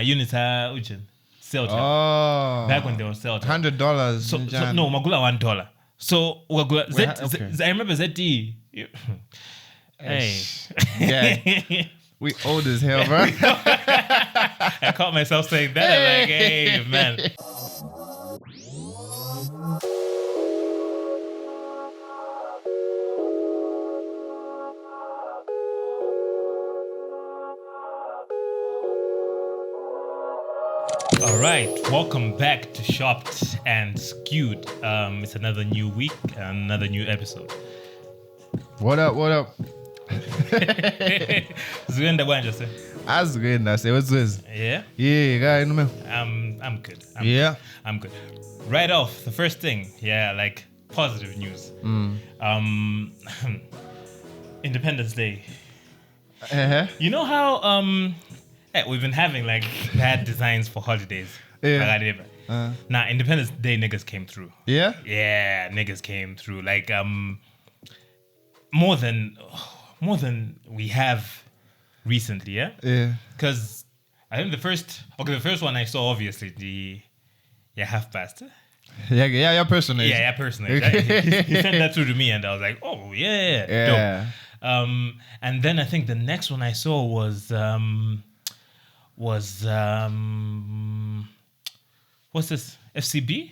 units are Celta. Oh. Back when they were Celta. $100. So no, magula $1. So I remember ZT. Hey. Yeah. We old as hell, bro. I caught myself saying that. I'm like, hey, man. All right, welcome back to Shopped and Skewed. It's another new week, another new episode. What up? Zwienda bwanje sir. As good as what's this? Yeah? Yeah, guy, no man. I'm good. I'm good. Right off, the first thing, like positive news. Independence Day. Uh-huh. You know how we've been having like bad designs for holidays. Yeah. Now Independence Day niggas came through. Yeah? Yeah, niggas came through. Like more than we have recently, yeah? Yeah. Because I think the first one I saw, obviously, the half past. Yeah, personally. Yeah, personally. He sent that through to me, and I was like, oh, yeah. Dope. And then I think the next one I saw was what's this? FCB?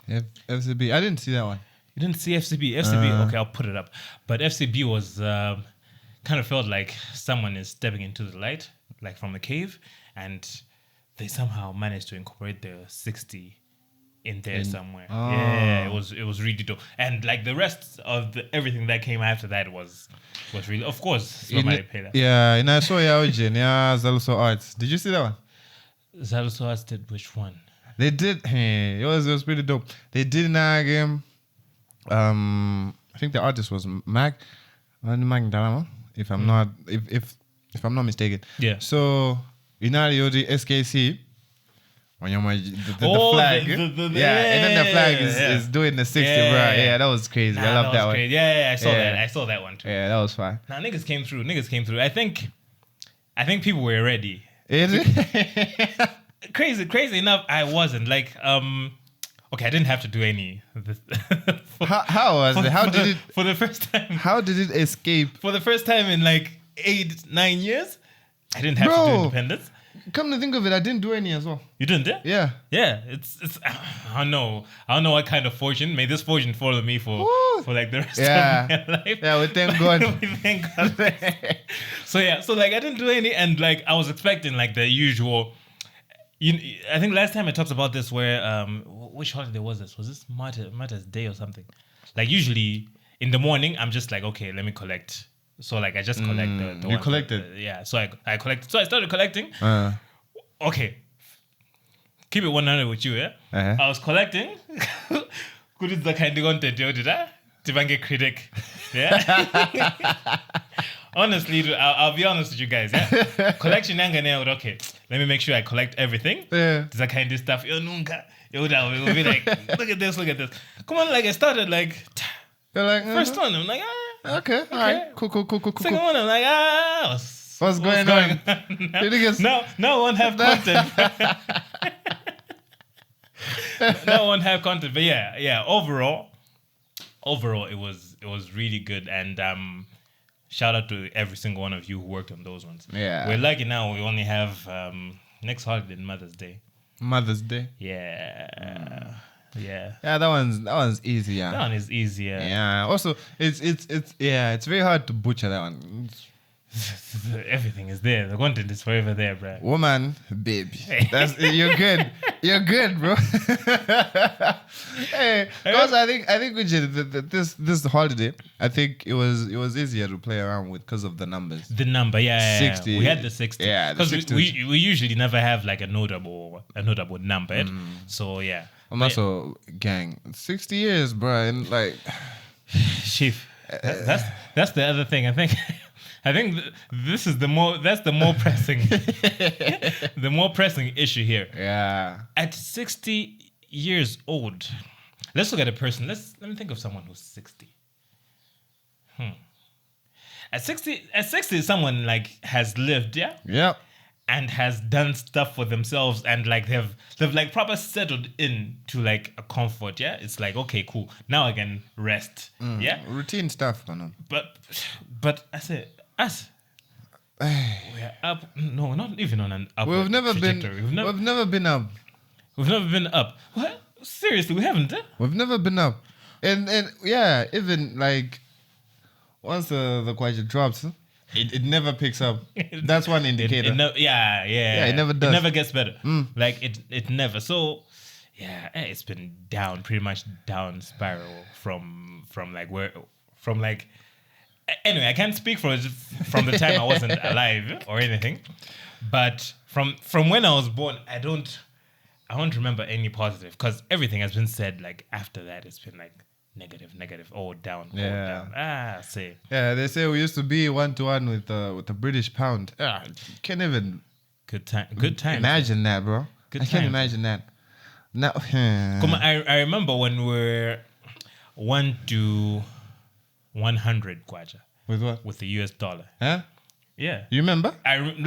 Yeah, FCB. I didn't see that one. You didn't see FCB? FCB, okay, I'll put it up. But FCB was kind of felt like someone is stepping into the light, like from a cave, and they somehow managed to incorporate the 60 in there somewhere. Oh. Yeah, it was really dope. And like the rest of everything that came after that was really, of course, somebody paid that. Yeah, and I saw Zaluso Arts. Did you see that one? Zaluso Arts did which one? They did. Hey, it was pretty dope. They did in our game. I think the artist was Mag Dalama, if I'm not mistaken. Yeah. So the SKC. When you're the flag, and then the flag is doing the 60, bro. Yeah, that was crazy. I love that one. Crazy. Yeah, I saw that. I saw that one too. Yeah, that was fine. Now niggas came through. I think people were ready. Is it? Crazy enough, I wasn't. Like, okay, I didn't have to do any. How was it? How did it? For the first time. How did it escape? For the first time in like 8-9 years, I didn't have to do independence. Come to think of it, I didn't do any as well. You didn't, yeah? Yeah. It's. I don't know what kind of fortune. May this fortune follow me for like the rest of my life. Yeah, we thank God. We thank God. So like I didn't do any, and like I was expecting like the usual. I think last time I talked about this where which holiday was this? Was this Martyrs Day or something? Like usually in the morning I'm just like, okay, let me collect. So like I just collect the you collected? So I collected. So I started collecting. Okay. Keep it 100 with you, yeah? Uh-huh. I was collecting. Good is the kind of content you did that? Tibange critic. Yeah. Honestly, I'll be honest with you guys, yeah? Collection okay. Let me make sure I collect everything. Yeah. There's that kind of stuff. We'll be like, look at this. Come on, like I started like you're like first one, I'm like, okay, all right, cool. Second one, I'm like, what's going on? No one have content. No one have content, but yeah. Overall, it was really good, and shout out to every single one of you who worked on those ones. Yeah, we're lucky now. We only have next holiday, Mother's Day. Yeah. Yeah. Yeah, that one's easier. That one is easier. Yeah. Also, it's very hard to butcher that one. Everything is there. The content is forever there, bro. Woman, baby. You're good. You're good, bro. Hey, because I think this holiday, I think it was easier to play around with because of the numbers. The number, 60. We had the 60. Yeah, because we usually never have like a notable number. So yeah. I'm also gang 60 years, bro, and like, chief. That's the other thing. I think this is the more pressing the more pressing issue here. Yeah. At 60 years old, let's look at a person. Let me think of someone who's 60. At 60, someone like has lived, yeah. Yep. and has done stuff for themselves, and like they've like proper settled in to like a comfort. Yeah, it's like, okay, cool, now I can rest. Yeah, Routine stuff, man. but I say us. We're up. No, not even on an upward We've never trajectory. been. We've never been up. We've never been up. What? Seriously, we haven't. We've never been up. And yeah, even like once the kwacha drops, it never picks up. That's one indicator. Yeah, it never does. It never gets better. Like it never. So yeah, it's been down, pretty much down spiral from like where from like. Anyway, I can't speak from the time I wasn't alive or anything, but from when I was born, I don't remember any positive, because everything has been said like after that. It's been like negative, all down, all down. Say. Yeah, they say we used to be 1-to-1 with the British pound. Can't even good time. Imagine that, bro. I can't imagine that. No. Come on, I remember when we're 1 to 100 kwacha. With what? With the US dollar. Huh? Yeah. You remember?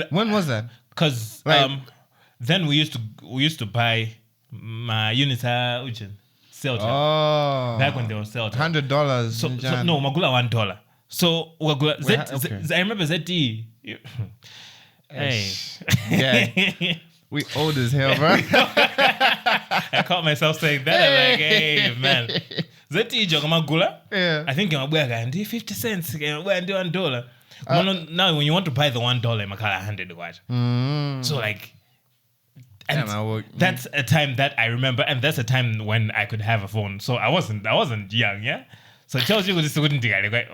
When was that? Because then we used to buy my unita Celta. Oh. Back when they were Celta. $100. So no, magula $1. So I remember ZT. Hey. Yeah. We old as hell, bro. I caught myself saying that. I'm like, hey, man. Zeti Jogama. Yeah. I think I'm going to 50 cents. I'm going to $1. Now, when you want to buy the $1, I'm $100. So, like, and that's a time that I remember, and that's a time when I could have a phone. So I wasn't young, yeah. So it tells you this wouldn't okay.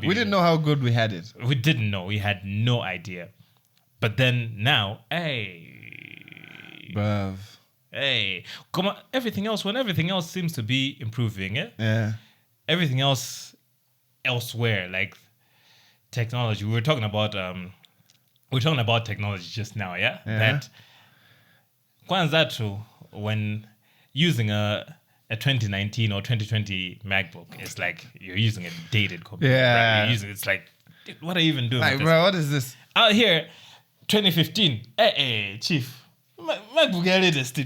We didn't know how good we had it. We didn't know. We had no idea. But then now, hey, bruv. Hey, come on! Everything else seems to be improving, yeah. Everything else elsewhere, like technology. We were talking about technology just now, yeah. That kwanza when using a 2019 or 2020 MacBook, it's like you're using a dated computer. Yeah, right? It's like, what are you even doing? Like, bro, what is this? Out here, 2015. Hey, chief. MacBook latest.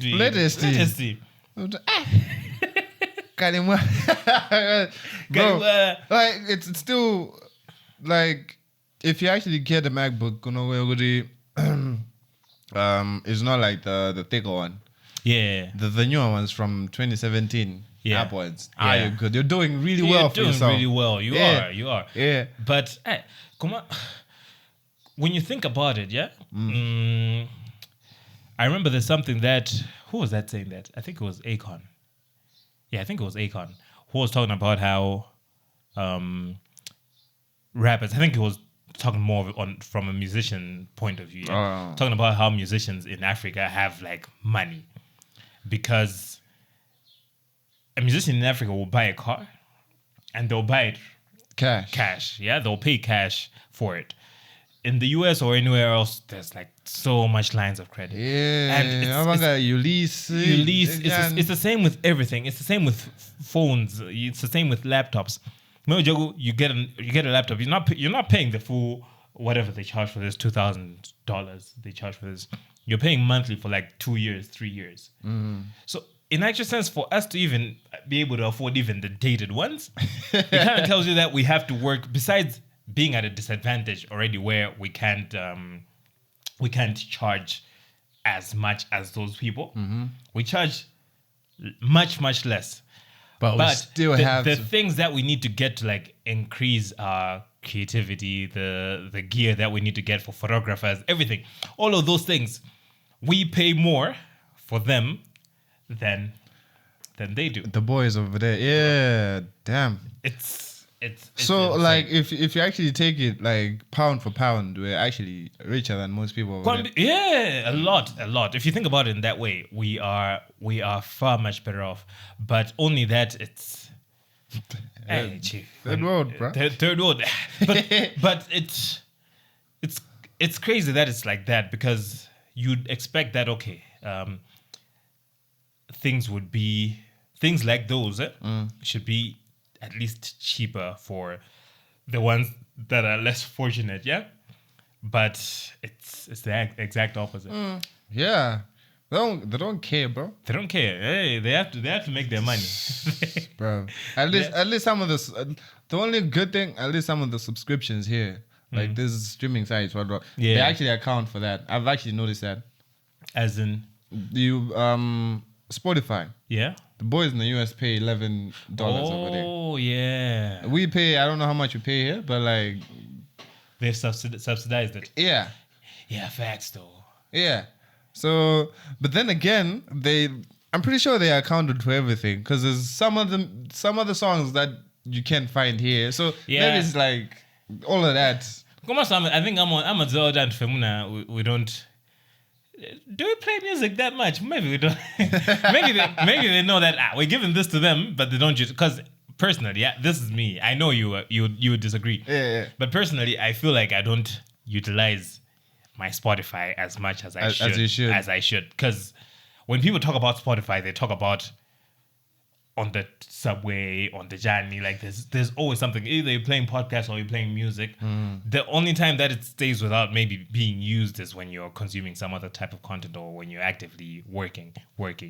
Bro, like it's still like if you actually get a MacBook, it's not like the thicker one. Yeah, the newer ones from 2017 upwards. Yeah. You're good. You're doing really well for yourself. You're doing really well. You are. Yeah. But come on. When you think about it, I remember there's something that, who was that saying that? I think it was Akon. Yeah, I think it was Akon who was talking about how rappers, I think he was talking more from a musician point of view. Yeah? Talking about how musicians in Africa have like money, because a musician in Africa will buy a car and they'll buy it cash. Yeah, they'll pay cash for it. In the US or anywhere else, there's like so much lines of credit. Yeah, and you lease. It's the same with everything. It's the same with phones. It's the same with laptops. You get a laptop. You're not paying the full whatever they charge for this, $2,000 they charge for this. You're paying monthly for like 2 years, 3 years. So in actual sense, for us to even be able to afford even the dated ones, it kind of tells you that we have to work besides being at a disadvantage already, where we can't charge as much as those people. We charge much less, but we still have the things that we need to get to like increase our creativity, the gear that we need to get for photographers, everything, all of those things, we pay more for them than they do. The boys over there, yeah, damn. It's so insane. Like if you actually take it like pound for pound, we're actually richer than most people over there. Yeah, a lot. If you think about it in that way, we are far much better off. But only that it's third world, bro. Third world. But it's crazy that it's like that, because you'd expect that things like those should be at least cheaper for the ones that are less fortunate, yeah? but it's the exact opposite. Yeah. They don't care, bro. They don't care. Hey, they have to make their money. Bro. At least some of the only good thing, at least some of the subscriptions here, like this streaming sites, what they Yeah. actually account for that. I've actually noticed that. As in, You Spotify. yeah. The boys in the US pay $11 over there. Oh yeah. We pay, I don't know how much we pay here, but like, They've subsidized it. yeah. Yeah, facts though. Yeah. So, but then again, I'm pretty sure they accounted for everything because there's some of the songs that you can't find here. So Yeah. maybe it's like all of that. I think I'm a Zelda and Femuna. We don't. Do we play music that much? Maybe we don't. maybe they know that we're giving this to them, but they don't use. Because personally, yeah, this is me. I know you would disagree. Yeah. But personally, I feel like I don't utilize my Spotify as much as I should. As I should. Because when people talk about Spotify, they talk about on the subway, on the journey. Like there's always something. Either you're playing podcasts or you're playing music. The only time that it stays without maybe being used is when you're consuming some other type of content or when you're actively working.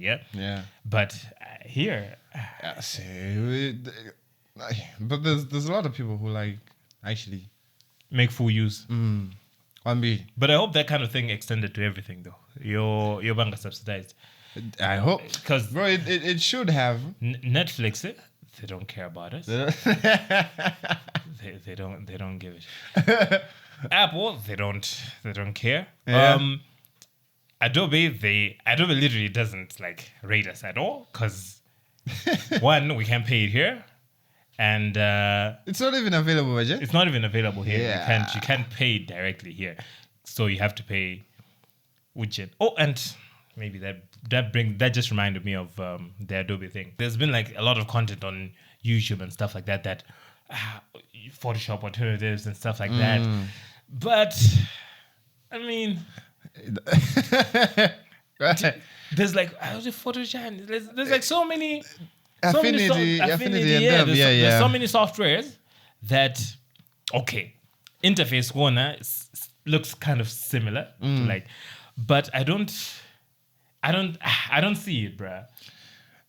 Yeah. Yeah. But here, But there's a lot of people who like actually make full use. on me. But I hope that kind of thing extended to everything though. Your bank is subsidized. I hope, Because bro, it should have. Netflix, they don't care about us. They don't give a shit. Apple, they don't care. Yeah. Adobe literally doesn't like rate us at all because one, we can't pay it here, and It's not even available, budget. it's not even available here. Yeah. You can't pay it directly here, so you have to pay widget. Oh, and maybe that just reminded me of the Adobe thing. There's been like a lot of content on YouTube and stuff like that Photoshop alternatives and stuff like that. But I mean, Right. there's like Photoshop. There's like so many Affinity and them, there's so many softwares that interface corner looks kind of similar to like, but I don't see it, bruh.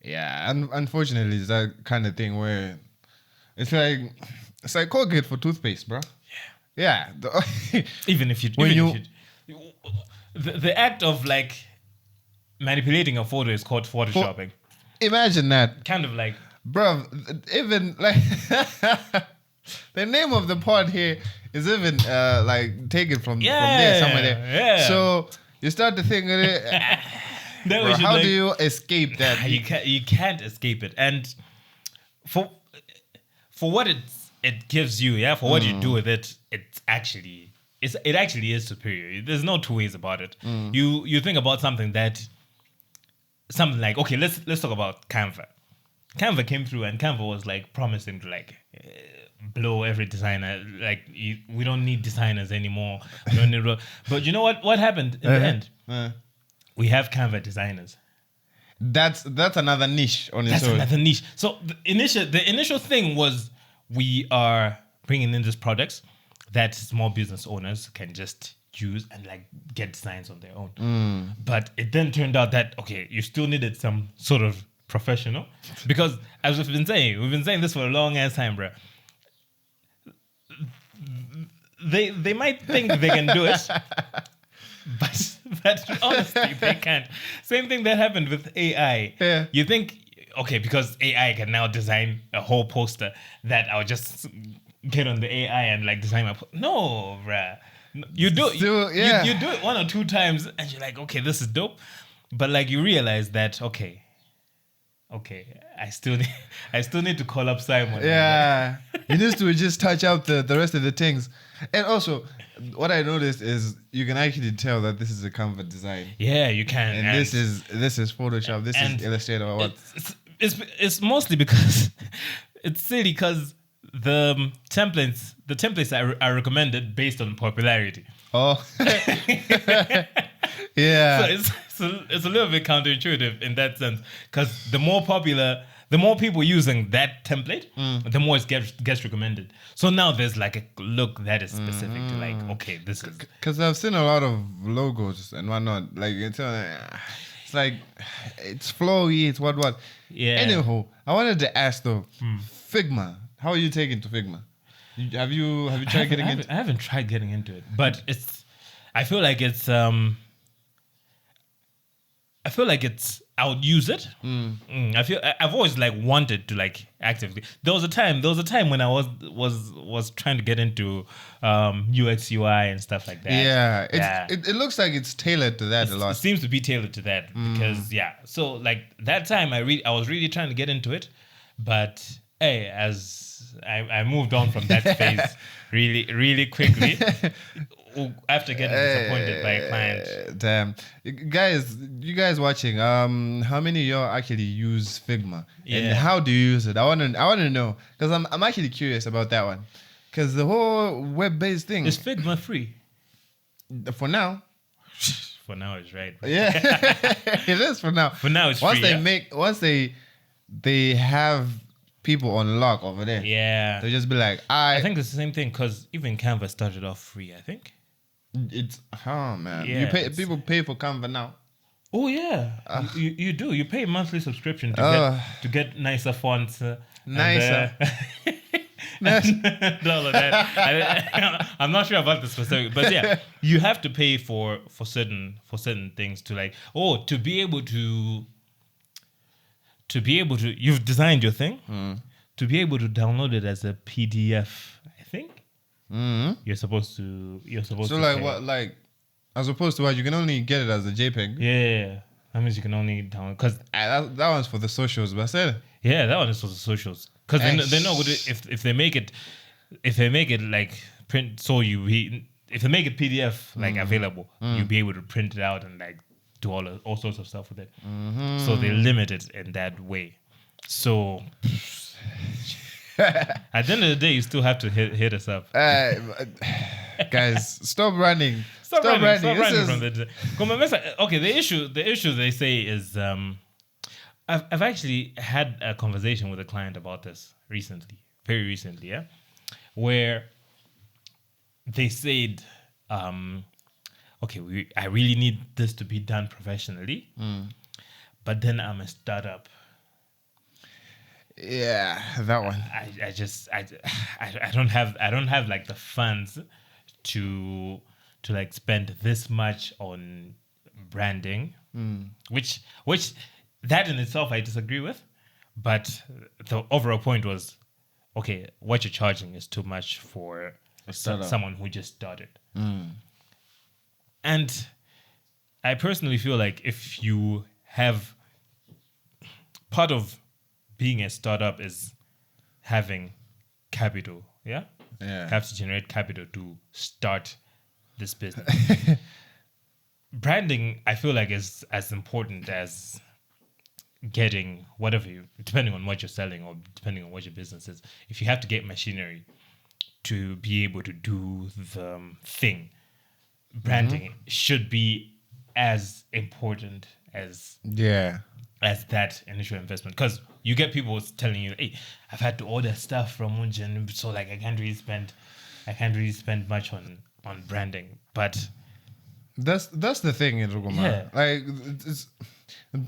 Yeah, and unfortunately, it's that kind of thing where it's like Colgate for toothpaste, bro. Yeah. Even if you the act of like manipulating a photo is called photoshopping. Imagine that, Kind of like bro. Even like the name of the pod here is even like taken from there, somewhere there. Yeah. So you start to think of it. that Bro, how do you escape that? you can't escape it. And for what it gives you, yeah, for what you do with it, it actually is superior. There's no two ways about it. You think about something like, okay, let's talk about Canva. Canva came through and Canva was like promising to like blow every designer. Like we don't need designers anymore. We don't need but you know what happened in the end? We have Canva designers. That's another niche on its That's own. another niche. So the initial thing was we are bringing in these products that small business owners can just use and like get designs on their own. But it then turned out that you still needed some sort of professional, because as we've been saying this for a long ass time, bro. They might think they can do it, but honestly they can't. Same thing that happened with AI. Yeah. You think because AI can now design a whole poster that I'll just get on the AI and like design my no, bruh. You do Still, yeah. you do it one or two times and you're like, okay, this is dope, but like you realize that I still need to call up Simon. Yeah, you need to just touch up the rest of the things. And also, what I noticed is you can actually tell that this is a Canva design. Yeah, you can. And this is Photoshop. This is Illustrator or what? It's mostly because it's silly because the templates are recommended based on popularity. Oh, yeah. So it's a little bit counterintuitive in that sense, because the more popular the more people using that template, the more it gets recommended. So now there's like a look that is specific to like, okay, this is Because I've seen a lot of logos and whatnot. Like it's like it's flowy. It's what. Yeah. Anyhow, I wanted to ask though, Figma. How are you taking to Figma? Have you tried getting into? I haven't tried getting into it, but I feel like it's I would use it. I've always like wanted to like actively. There was a time when I was trying to get into UX UI and stuff like that. Yeah, it looks like it's tailored to that a lot. It seems to be tailored to that because so like that time I was really trying to get into it, but hey, as I moved on from that phase really quickly. After getting disappointed by a client. Damn. You guys watching, how many of y'all actually use Figma? And how do you use it? I want to know. Because I'm actually curious about that one. Because the whole web-based thing. Is Figma free? For now. For now it's right. Yeah. It is for now. For now it's free. Once they have people on lock over there. Yeah. They'll just be like, I think it's the same thing because even Canva started off free, I think. It's man. Yeah, people pay for Canva now. Oh yeah, you do. You pay a monthly subscription to get nicer fonts. Nicer. And all of that. I'm not sure about the specific, but yeah, you have to pay for certain things to like to be able to you've designed your thing to be able to download it as a PDF. I think. You're supposed to. So like pay. What like, as opposed to what you can only get it as a JPEG. Yeah, that means you can only download because that one's for the socials. But I said. Yeah, that one is for the socials because they're not good if they make it like print. So if they make it PDF like available, you'll be able to print it out and like do all sorts of stuff with it. So they limit it in that way. So. At the end of the day, you still have to hit us up. Guys, stop running. Stop running from the. Okay, the issue they say is I've actually had a conversation with a client about this very recently, yeah, where they said, okay, I really need this to be done professionally, but then I'm a startup. Yeah, that one. I don't have like the funds to like spend this much on branding, which that in itself I disagree with, but the overall point was, okay, what you're charging is too much for someone who just started, and I personally feel like if you have part of being a startup is having capital, yeah? Have to generate capital to start this business. Branding, I feel like, is as important as getting whatever depending on what you're selling or depending on what your business is. If you have to get machinery to be able to do the thing, branding should be as important as that initial investment, because you get people telling you, "Hey, I've had to order stuff from Munjin, so like I can't really spend much on branding." But that's the thing in Rugoma. Yeah. Like,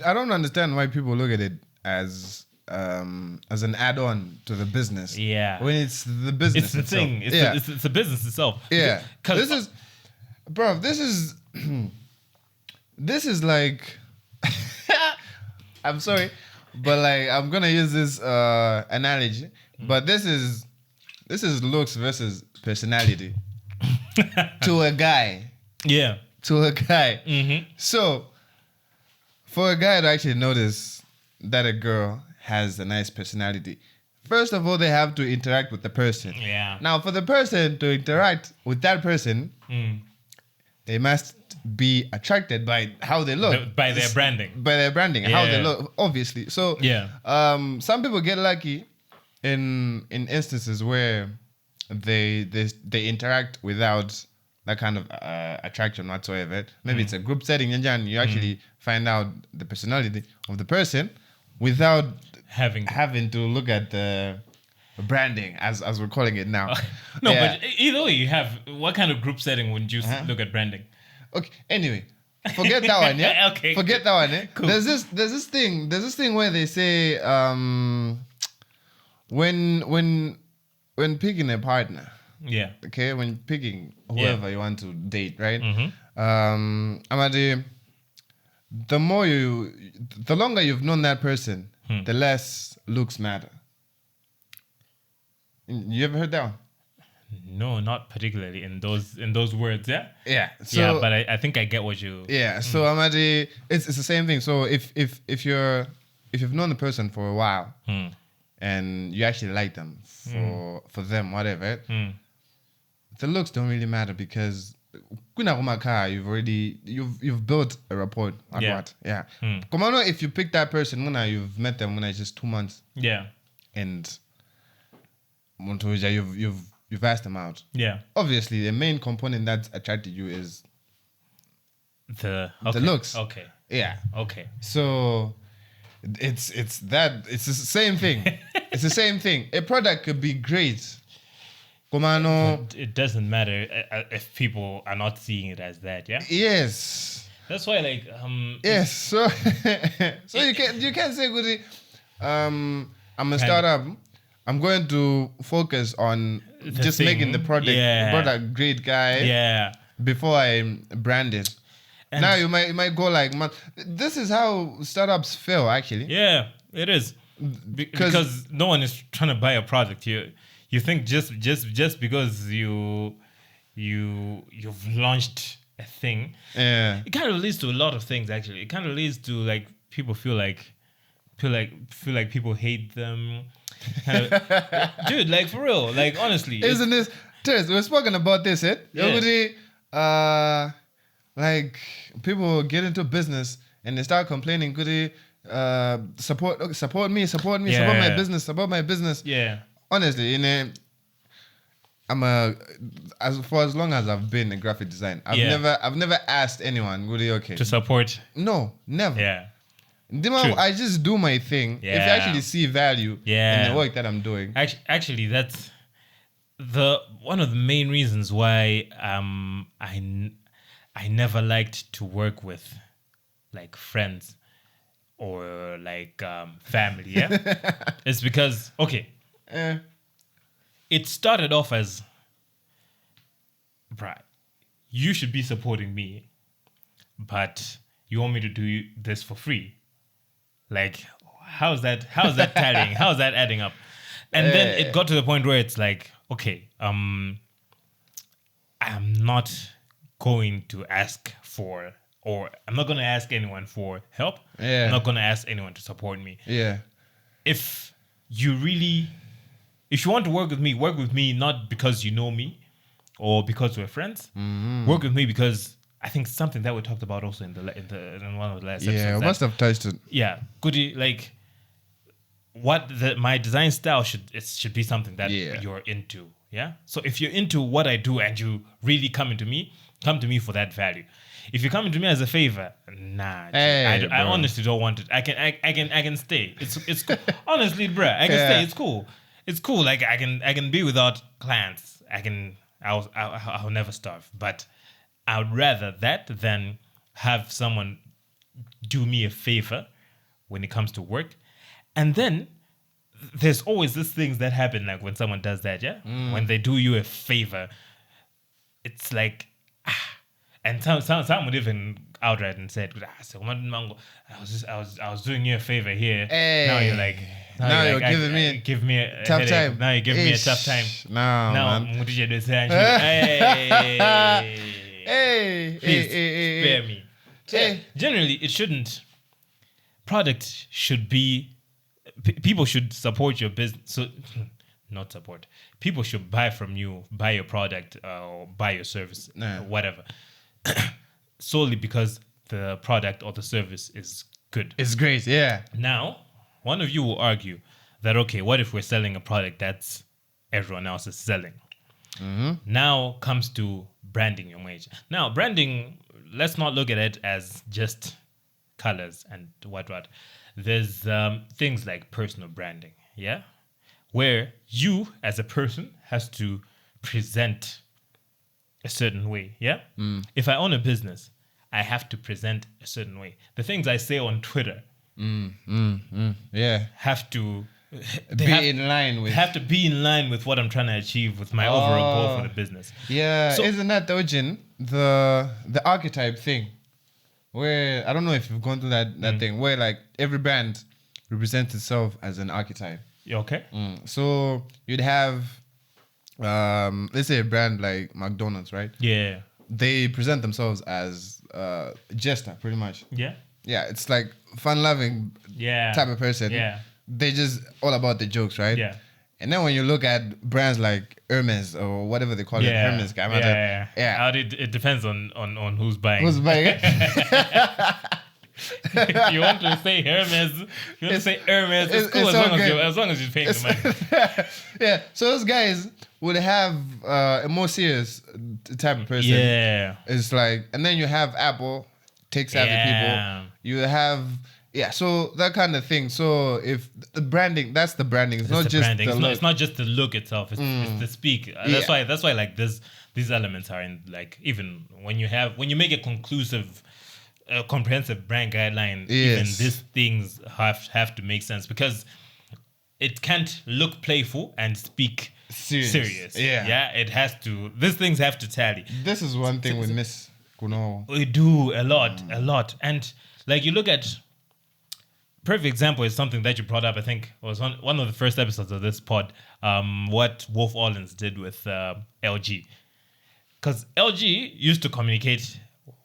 I don't understand why people look at it as an add-on to the business. Yeah, when it's the business. It's the itself. thing. It's the business itself. Yeah, this is, bro. This is like. I'm sorry, but like I'm gonna use this analogy, but this is looks versus personality to a guy. Yeah, to a guy. So for a guy to actually notice that a girl has a nice personality, first of all, they have to interact with the person. Yeah. Now, for the person to interact with that person, they must be attracted by how they look, by their branding, how they look, obviously. So yeah, some people get lucky in instances where they interact without that kind of attraction whatsoever. Maybe it's a group setting, and you actually find out the personality of the person without having to look at the branding as we're calling it now. no, Yeah. but either way, you have what kind of group setting would you look at branding? Okay. Anyway, forget that one. Yeah. Okay. Forget that one. Yeah. Cool. There's this thing where they say when picking a partner. Yeah. Okay, when picking whoever you want to date, right? Mm-hmm. Amadi, the longer you've known that person, the less looks matter. You ever heard that one? No, not particularly in those words. Yeah. Yeah. So, yeah, but I think I get what you. Yeah. So Amadi, it's the same thing. So if you've known the person for a while and you actually like them for them, whatever. The looks don't really matter because you've built a rapport. Yeah. Yeah. Come on, if you pick that person, you've met them it's just 2 months. Yeah. And you've asked them out. Yeah. Obviously, the main component that attracted you is the looks. Okay. Yeah. Okay. So it's the same thing. It's the same thing. A product could be great. It doesn't matter if people are not seeing it as that, yeah? Yes. That's why, like, yes. So you can't say, "Goody, I'm a startup. I'm going to focus on just making the product great, guy. Yeah. Before I brand it." And now you might go like, "Man, this is how startups fail, actually." Yeah, it is because no one is trying to buy a product. You think just because you've launched a thing, it kind of leads to a lot of things. Actually, it kind of leads to like people feel like people hate them. Dude, like for real, like honestly, isn't this? Terrence, we've spoken about this, eh? Yeah. Like people get into business and they start complaining. Goody, support me, support my business. Yeah. Honestly, for as long as I've been in graphic design, I've never asked anyone, really, okay, to support. No, never. Yeah. I just do my thing. Yeah. If you actually see value in the work that I'm doing. Actually, that's one of the main reasons why I never liked to work with like friends or like family. Yeah, it's because it started off as, bruh, you should be supporting me, but you want me to do this for free. Like, how's that tallying? How's that adding up? And then it got to the point where it's like, okay, I'm not going to ask for, or I'm not going to ask anyone for help. Yeah. I'm not going to ask anyone to support me. Yeah. If you want to work with me not because you know me or because we're friends. Mm-hmm. Work with me because I think something that we talked about also in one of the last episodes. Yeah, must have touched it. Yeah, goody, like my design style should be something that you're into. Yeah. So if you're into what I do and you really come to me for that value. If you come to me as a favor, nah, I honestly don't want it. I can stay. It's cool. Honestly, bruh, I can stay. It's cool. It's cool. Like I can be without clients. I'll never starve. But I would rather that than have someone do me a favor when it comes to work. And then there's always these things that happen, like when someone does that, yeah? When they do you a favor, it's like, and some would even outright and said, I was doing you a favor here. Hey. Now you're like, you're give me a tough headache. time. Now you give me a tough time. Now, man. Spare me. So, generally, it shouldn't. Product should be. People should support your business. So, not support. People should buy from you, buy your product, or buy your service, whatever. Solely because the product or the service is good. It's great, yeah. Now, one of you will argue that, okay, what if we're selling a product that's everyone else is selling? Mm-hmm. Now comes to branding your wage. Now, branding, let's not look at it as just colors and what. There's things like personal branding, yeah, where you as a person has to present a certain way, yeah. If I own a business, I have to present a certain way. The things I say on Twitter Yeah. have to In line with. have to be in line with what I'm trying to achieve with my overall goal for the business. Yeah. So- Isn't that Dojin the archetype thing? Where I don't know if you've gone through that thing where like every brand represents itself as an archetype. You okay? So you'd have let's say a brand like McDonald's, right? Yeah. They present themselves as jester, pretty much. Yeah. Yeah, it's like fun-loving Yeah. type of person. Yeah. They just all about the jokes, right? Yeah. And then when you look at brands like Hermes or whatever they call it, Hermes, Yeah. It depends on who's buying. who's buying it? If you want to say Hermes, it's cool it's okay. as long as you're paying the money. Yeah, so those guys would have a more serious type of person. Yeah. It's like, and then you have Apple, tech savvy Yeah. people. You have, so that kind of thing. So if the branding, that's the branding. It's not the just branding. the It's not just the look itself. It's the speak. That's why like these elements are in, like, even when you make a conclusive, comprehensive brand guideline, even Yes. these things have to make sense, because it can't look playful and speak serious. Yeah. It has to. These things have to tally. This is one thing we miss, Kuno. We do a lot, and like you look at. Perfect example is something that you brought up. I think it was one of the first episodes of this pod. What Wolf Orleans did with LG, because LG used to communicate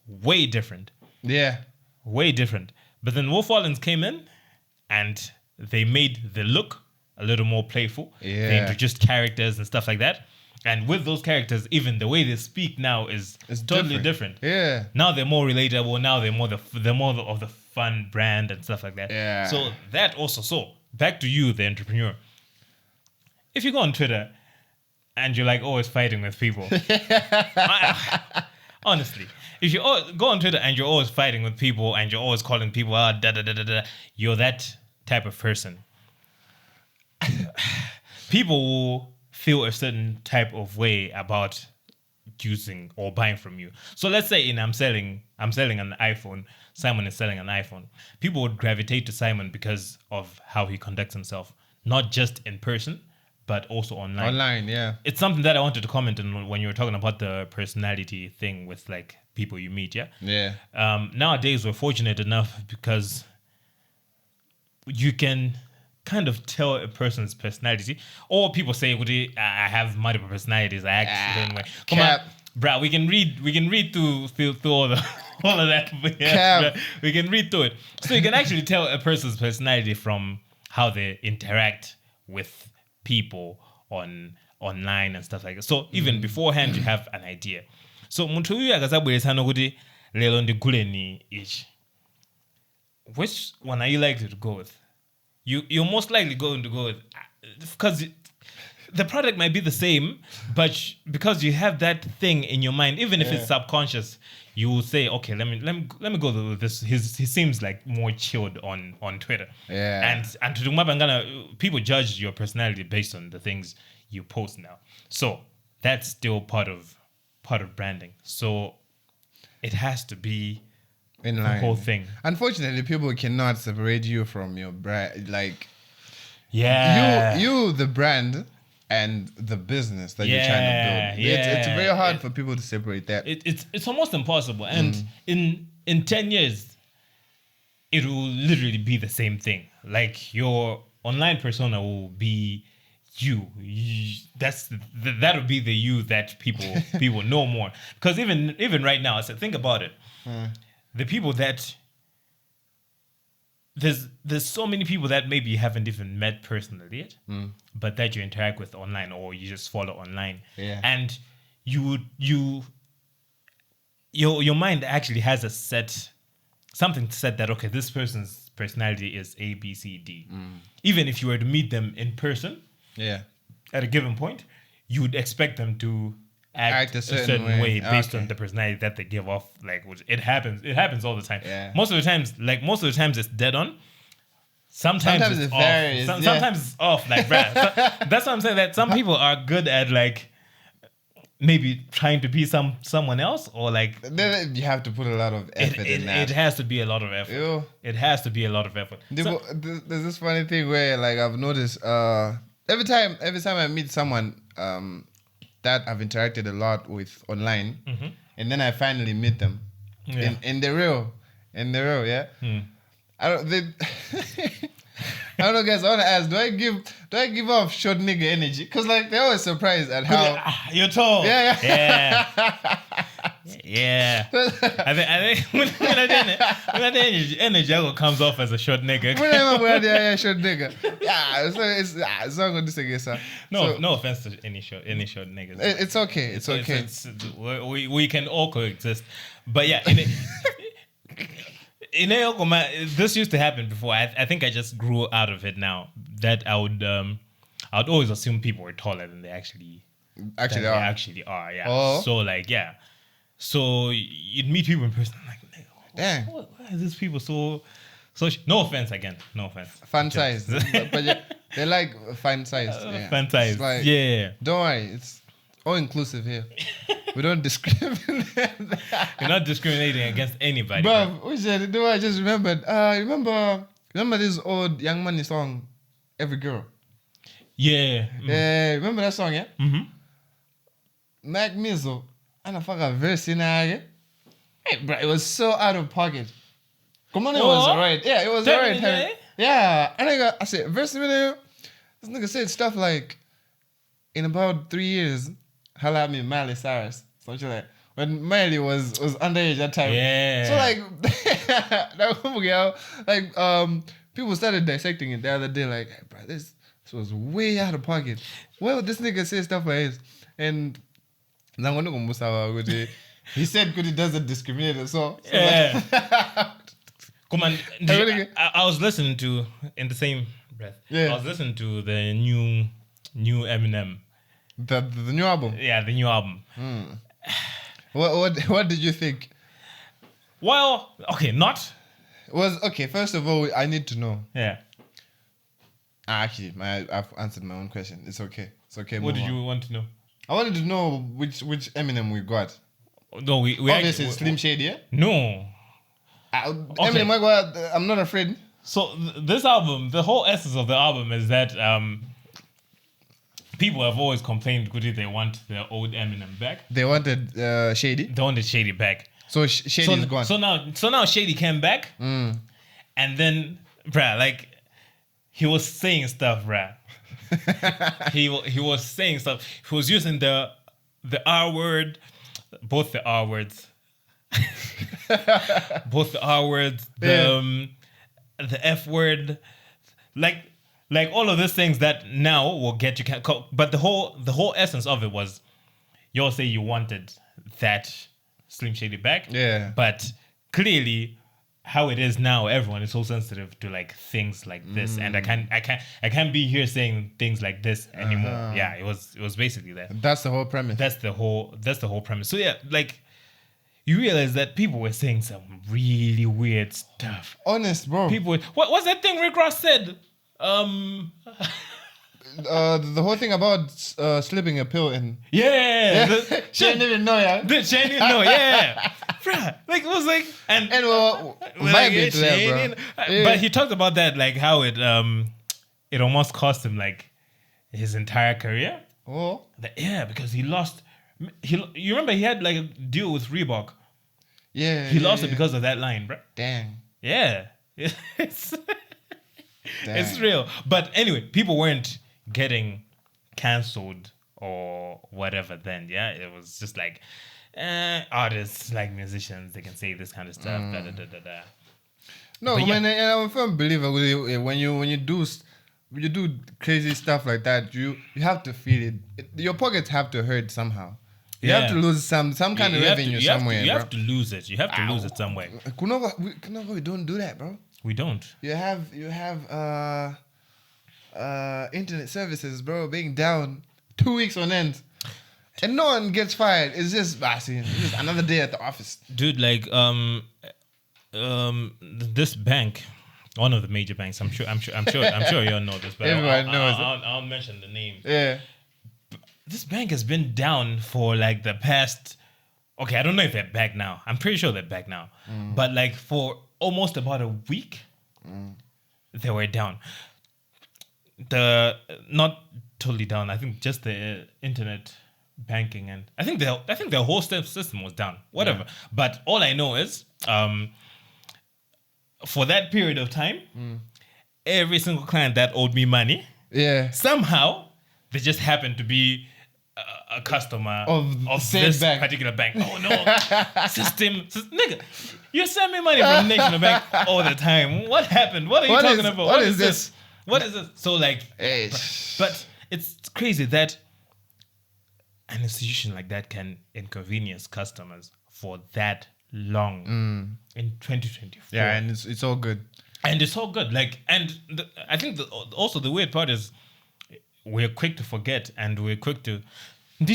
way different. Yeah. Way different. But then Wolf Orleans came in and they made the look a little more playful. Yeah. They introduced characters and stuff like that. And with those characters, even the way they speak now is totally different. Yeah. Now they're more relatable. Now they're more of the fun brand and stuff like that. Yeah. So that also. So back to you, the entrepreneur. If you go on Twitter and you're like always fighting with people, honestly, if you go on Twitter and you're always fighting with people and you're always calling people out, you're that type of person. People will feel a certain type of way about using or buying from you. So let's say I'm selling an iPhone. Simon is selling an iPhone. People would gravitate to Simon because of how he conducts himself, not just in person, but also online. Online, yeah. It's something that I wanted to comment on when you were talking about the personality thing with like people you meet, yeah? Yeah. Nowadays, we're fortunate enough because you can kind of tell a person's personality. Or people say, I have multiple personalities. I act a certain way. Come cap. on, bruh, we can read through all of that. Cap. We can read through it. So you can actually tell a person's personality from how they interact with people online and stuff like that. So even beforehand, you have an idea. So muntu uyu akazabweresana kuti lelo ndigule ni ichi. Which one are you likely to go with? You're most likely going to go with, because the product might be the same, but because you have that thing in your mind, even if it's subconscious, you will say, okay, let me go with this. He seems like more chilled on Twitter. Yeah. And to do people judge your personality based on the things you post now. So that's still part of branding. So it has to be In the line. whole thing. Unfortunately, people cannot separate you from your brand. Like, Yeah. you the brand and the business that you're trying to build. It's very hard for people to separate that. It's almost impossible. And in 10 years, it will literally be the same thing. Like your online persona will be you. That'll be the you that people know more. Because even right now, I said, think about it. The people that there's so many people that maybe you haven't even met personally yet, but that you interact with online or you just follow online. Yeah. And your mind actually has something set that, okay, this person's personality is A, B, C, D. Even if you were to meet them in person, Yeah. at a given point, you would expect them to act a certain way based on the personality that they give off. Like, which it happens all the time. Yeah. Most of the times it's dead on. Sometimes it's off. varies. Sometimes it's off. Like, bruh. So that's what I'm saying. That some people are good at like maybe trying to be someone else, or like Then you have to put a lot of effort in that. it has to be a lot of effort. Ew. It has to be a lot of effort. So- There's this funny thing where like I've noticed every time I meet someone that I've interacted a lot with online, and then I finally meet them Yeah. in the real, yeah. I don't I don't know, guys. I want to ask: Do I give off short nigga energy? Cause like they're always surprised at how you're tall. Yeah. Yeah. I think when that energy comes off as a short nigga. Yeah, short nigga. Yeah, so it's not going to say yes, sir. No offense to any short niggas. It's okay. It's okay. We can all coexist. But yeah, in Eokoma, this used to happen before. I think I just grew out of it now. That I would always assume people were taller than they actually are. Yeah. Oh. So like yeah. So you'd meet people in person. I'm like, dang. Why are these people so? No offense again. No offense. Fun size, but yeah, they like fun size. Yeah. Fun size. It's like, yeah. Don't worry, it's all inclusive here. We don't discriminate. You're not discriminating against anybody. Bro, I just remembered. Remember this old Young Money song, Every Girl? Yeah. Yeah, remember that song, yeah? Mm-hmm. Mac Mizzle, and I forgot verse in there. Hey, bro, it was so out of pocket. Come on, it was alright. Yeah, it was alright. Yeah, and I said, verse in there. This nigga said stuff like, in about 3 years, holla at me, Miley Cyrus. Something like when Miley was underage that time. Yeah. So like people started dissecting it the other day, like, hey, bro, this was way out of pocket. Why would this nigga say stuff like this? And he said he doesn't discriminate, so yeah. Come on. I was listening to, in the same breath, I was listening to the new Eminem. The new album? Yeah, the new album. What did you think? Well, okay, first of all, I need to know. Yeah. Actually, I've answered my own question. It's okay. What did you want to know? I wanted to know which Eminem we got. No, we obviously Slim Shady, yeah? No. Eminem, I got I'm Not Afraid. So this album, the whole essence of the album is that people have always complained they want their old Eminem back. They wanted Shady. They wanted Shady back. So Shady is gone. So now Shady came back, and then, bruh, like he was saying stuff, bruh. he was saying stuff. He was using the R word, both the R words, the F word, like all of these things that now will get you. But the whole essence of it was, you all say you wanted that Slim Shady back, yeah. But clearly, how it is now, everyone is so sensitive to like things like this, and I can't be here saying things like this anymore. Yeah, it was basically that. That's the whole premise. That's the whole premise. So yeah, like you realize that people were saying some really weird stuff. Honest, bro. What's that thing Rick Ross said? The whole thing about slipping a pill in. Yeah. She didn't even know, yeah. She didn't know, yeah. Bruh, like it was like and might be there, bro. Yeah. But he talked about that, like how it almost cost him like his entire career. Oh. Because he lost. You remember he had like a deal with Reebok. Yeah. He lost it because of that line, bro. Dang. Yeah. It's real. But anyway, people weren't getting cancelled or whatever then. Yeah, it was just like artists, like musicians, they can say this kind of stuff. No, but I'm a firm believer when you do crazy stuff like that, you have to feel it. Your pockets have to hurt somehow. You have to lose some kind of revenue somewhere. You have to lose it. You have to lose it somewhere. Kunova, we don't do that, bro. We don't. You have internet services, bro, being down 2 weeks on end. and no one gets fired. It's just another day at the office. Dude, like this bank, one of the major banks. I'm sure you all know this, but Everyone knows it. I'll mention the name. Yeah. This bank has been down for like the past. Okay, I don't know if they're back now. I'm pretty sure they're back now, but like for almost about a week, they were down. Not totally down. I think just the internet banking, and I think the whole system was down. Whatever. Yeah. But all I know is, for that period of time, every single client that owed me money, somehow they just happened to be a customer of this bank. Particular bank. Oh no, system, nigga, you send me money from National Bank all the time. What happened? What are you talking about? What is this? What is this? So like, but it's crazy that an institution like that can inconvenience customers for that long in 2024. Yeah, and it's all good. And it's all good. Like, and I think also the weird part is we're quick to forget and we're quick to. We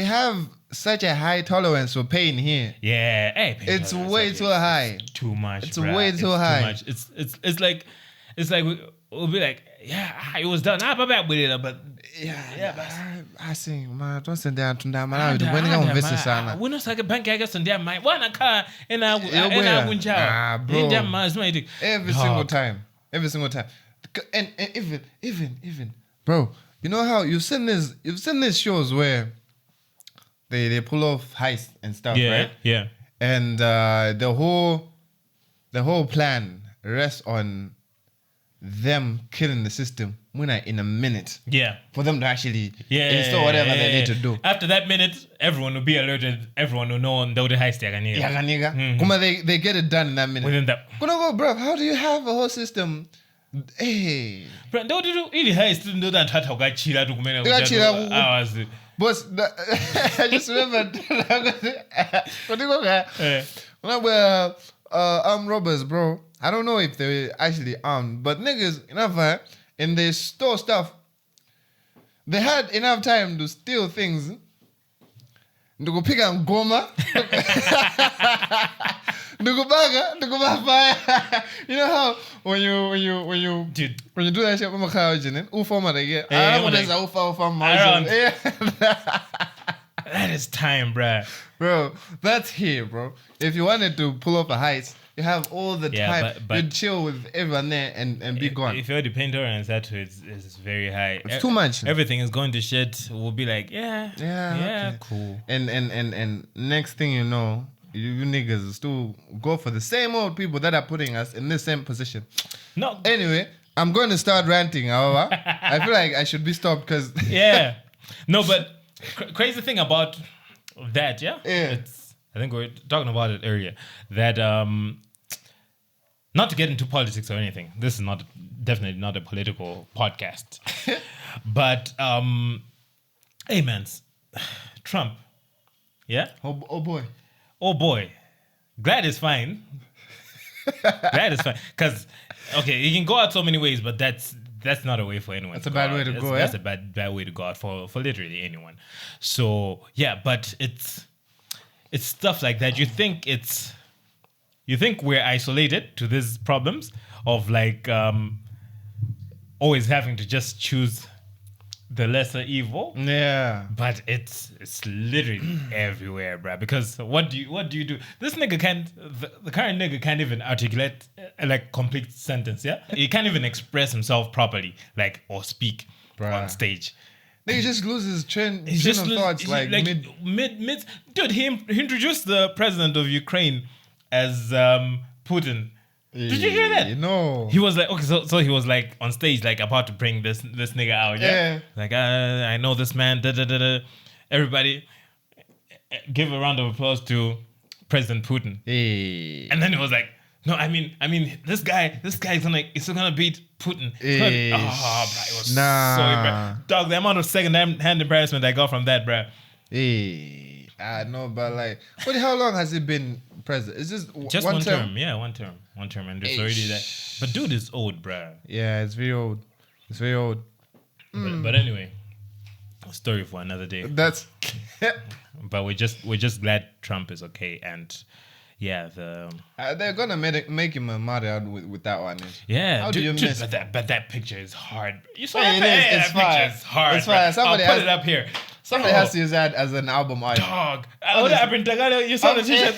have such a high tolerance for pain here. Yeah, hey, it's way too high. Too much. It's way too high. Too much. It's like we'll be like, yeah, it was done. But I think man, don't send down to that man. When you go visit sana. We know like a bank I guess on their mind. One car in our bro. Every single time. And even bro, you know how you've seen these shows where they pull off heists and stuff, right? Yeah. And the whole plan rests on them killing the system in a minute. Yeah. For them to actually install whatever they need to do. After that minute, everyone will be alerted. Everyone will know they'll do heist. They get it done in that minute. Within that. Bro, how do you have a whole system? Hey. Bro, don't do it heist. Don't hours. Boss, I just remembered. When I were armed robbers, bro. I don't know if they were actually armed, but niggas enough and they store stuff. They had enough time to steal things. To go pick up goma. To go back, to go back. You know how when you do that shit with my car, who format they get? I don't know that is time, bro. That's here, bro. If you wanted to pull off a heist, you have all the time. But you chill with everyone there and be gone. If your pain tolerance that is very high, it's too much. Everything is going to shit. We'll be like, okay. Cool. And next thing you know, you niggas still go for the same old people that are putting us in the same position. No. Anyway, I'm going to start ranting. However, I feel like I should be stopped because. Yeah. No, but crazy thing about that, Yeah. I think we were talking about it earlier. That not to get into politics or anything. This is definitely not a political podcast. But hey, man, Trump. Yeah. Oh boy. Oh boy. Glad it's fine. Because you can go out so many ways, but that's not a way for anyone. That's a bad way to go. That's a bad way to go out for literally anyone. So yeah, but it's stuff like that. You think we're isolated to these problems of like always having to just choose the lesser evil. Yeah. But it's literally everywhere, bruh. Because what do you do? This nigga the current nigga can't even articulate like complete sentence, yeah? He can't even express himself properly, like, or speak on stage. He just loses train of thoughts mid. Dude, he introduced the president of Ukraine as Putin. Did you hear that? No. He was like, okay, so he was like on stage, like about to bring this nigga out. Yeah. Like, I know this man. Everybody, give a round of applause to President Putin. Hey. And then he was like, no, I mean, this guy is gonna beat Putin. Bro, it was so embarrassing. Dog, the amount of second-hand embarrassment I got from that, bro. Hey, I know, but like, how long has he been president? Is this just one term? Yeah, one term, and it's already that. But dude is old, bro. Yeah, it's very old. It's very old. But anyway, a story for another day. That's But we're just glad Trump is okay, and yeah, they're gonna make him a martyr out with that one. yeah. How do you miss? But that picture is hard. You saw Hey, that? it's That picture fine. is hard. It's fine. Bro. Somebody I'll put has- it up here. Somebody has to use that as an album art. Dog. You saw the t-shirt.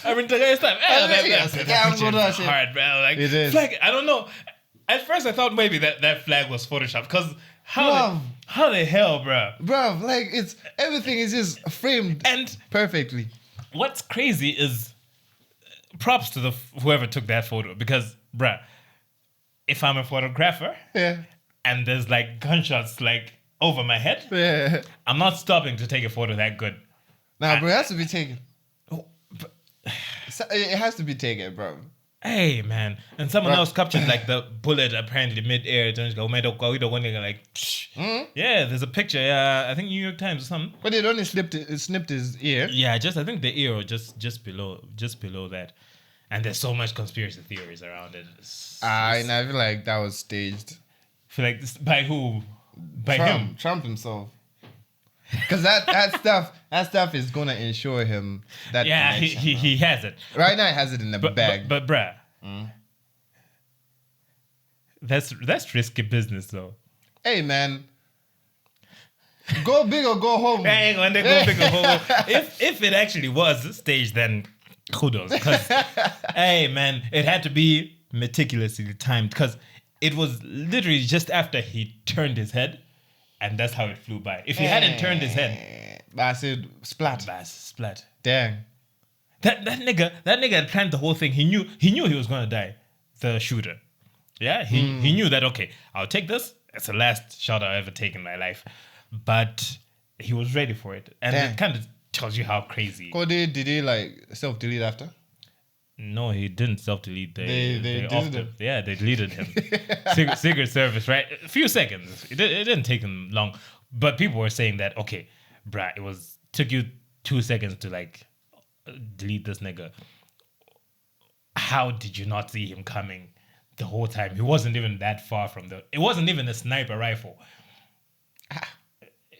I've been talking stuff. That hard, bro. Like, It is. Flag, I don't know. At first, I thought maybe that flag was photoshopped because how the hell, bro? Bro, like it's everything is just framed And perfectly. what's crazy is props to whoever took that photo because, bruh, if I'm a photographer Yeah. and there's like gunshots like over my head, Yeah. I'm not stopping to take a photo that good. Nah, bro, it has to be taken. Oh, but- It has to be taken, bro. Hey man, and someone Bruh. else captured like the bullet apparently mid-air. It just go, "Man, don't go, you don't want to," like, yeah. There's a picture. I think New York Times or something. But it only snipped his ear. Yeah, I think the ear or just below that. And there's so much conspiracy theories around it. And I feel like that was staged. Feel like this, by who? By him. Trump himself. Because that stuff is gonna ensure him that. Yeah, connection, he has it. right now he has it in the bag. But bruh, that's risky business though. Hey man, go big or go home. Hey, when they go big or home, if it actually was staged, then kudos. Because hey man, it had to be meticulously timed because it was literally just after he turned his head, and that's how it flew by. If he hadn't turned his head, I said splat. splat. Dang. That nigga had planned the whole thing. He knew he was gonna die. The shooter. Yeah, he knew that. Okay, I'll take this. It's the last shot I've ever taken in my life, but he was ready for it, and Damn. it kind of tells you how crazy. Cody, did he like self-delete after? No, he didn't self-delete. They offed deleted him. Yeah, they deleted him. Secret Service, right? A few seconds. It didn't take him long, but people were saying that okay, bruh, took you 2 seconds to like delete this nigga. How did you not see him coming the whole time? He wasn't even that far from it wasn't even a sniper rifle.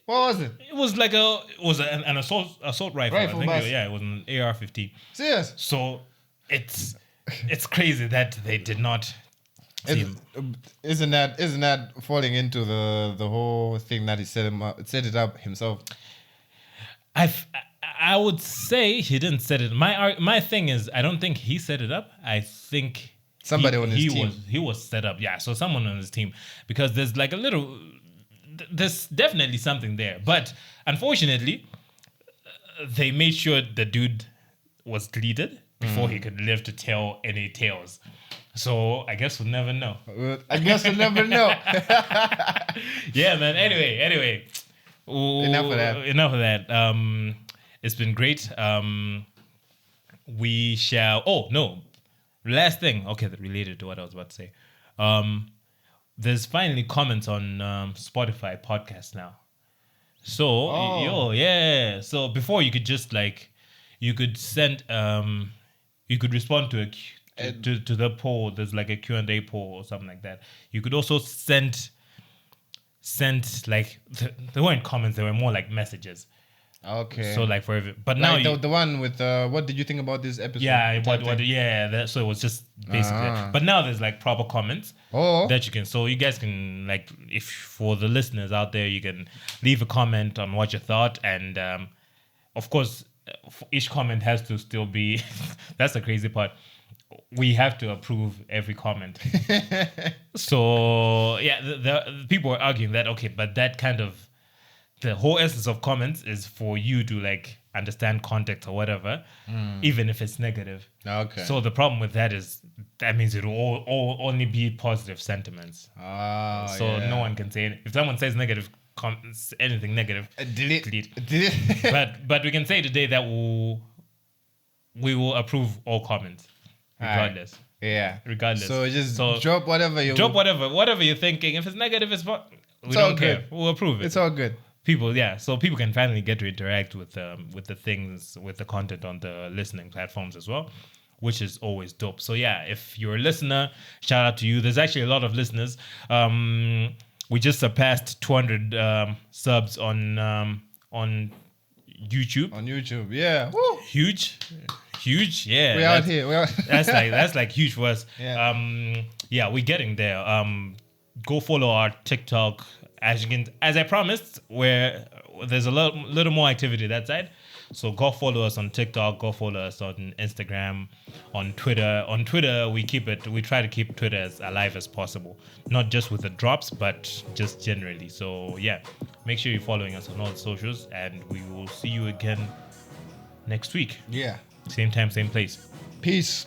What was it? It was like an assault rifle. I think blast. it was an AR-15. Serious? So it's crazy that they did not see him. Isn't that falling into the whole thing that he set it up himself? I would say he didn't set it. My thing is, I don't think he set it up. I think Somebody on his team. He was set up. Yeah, so someone on his team, because there's like there's definitely something there. But unfortunately, they made sure the dude was deleted before he could live to tell any tales. So I guess we'll never know. I guess we'll never know. Yeah, man. Anyway. Enough of that. It's been great. We shall. Oh no, last thing. Okay, that related to what I was about to say. There's finally comments on Spotify podcast now. So yeah. So before you could just like, you could send you could respond to to the poll. There's like a Q&A poll or something like that. You could also send like they weren't comments. They were more like messages. Okay. So like but now like the one with what did you think about this episode? Yeah, so it was just basically. But now there's like proper comments that you can. So you guys can like, if for the listeners out there, you can leave a comment on what you thought, and of course, each comment has to still be. That's the crazy part. We have to approve every comment. So yeah, the people were arguing that okay, but that kind of. The whole essence of comments is for you to like understand context or whatever, even if it's negative. Okay. So the problem with that is that means it will only be positive sentiments. So no one can say if someone says negative anything negative, delete. But we can say today that we will approve all comments regardless. Right. Yeah. Regardless. So just drop whatever you're thinking. If it's negative, we don't care. We'll approve it. It's all good. So people can finally get to interact with the things, with the content on the listening platforms as well. which is always dope. So yeah, if you're a listener, shout out to you. There's actually a lot of listeners. We just surpassed 200 subs on YouTube. On YouTube, yeah. Woo! Huge, yeah. We out here. We out. That's like huge for us. Yeah. Yeah, we're getting there. Go follow our TikTok. As I promised, where there's a little more activity that side. So go follow us on TikTok. Go follow us on Instagram, on Twitter. On Twitter, we try to keep Twitter as alive as possible, not just with the drops, but just generally. So yeah, make sure you're following us on all the socials, and we will see you again next week. Yeah. Same time, same place. Peace.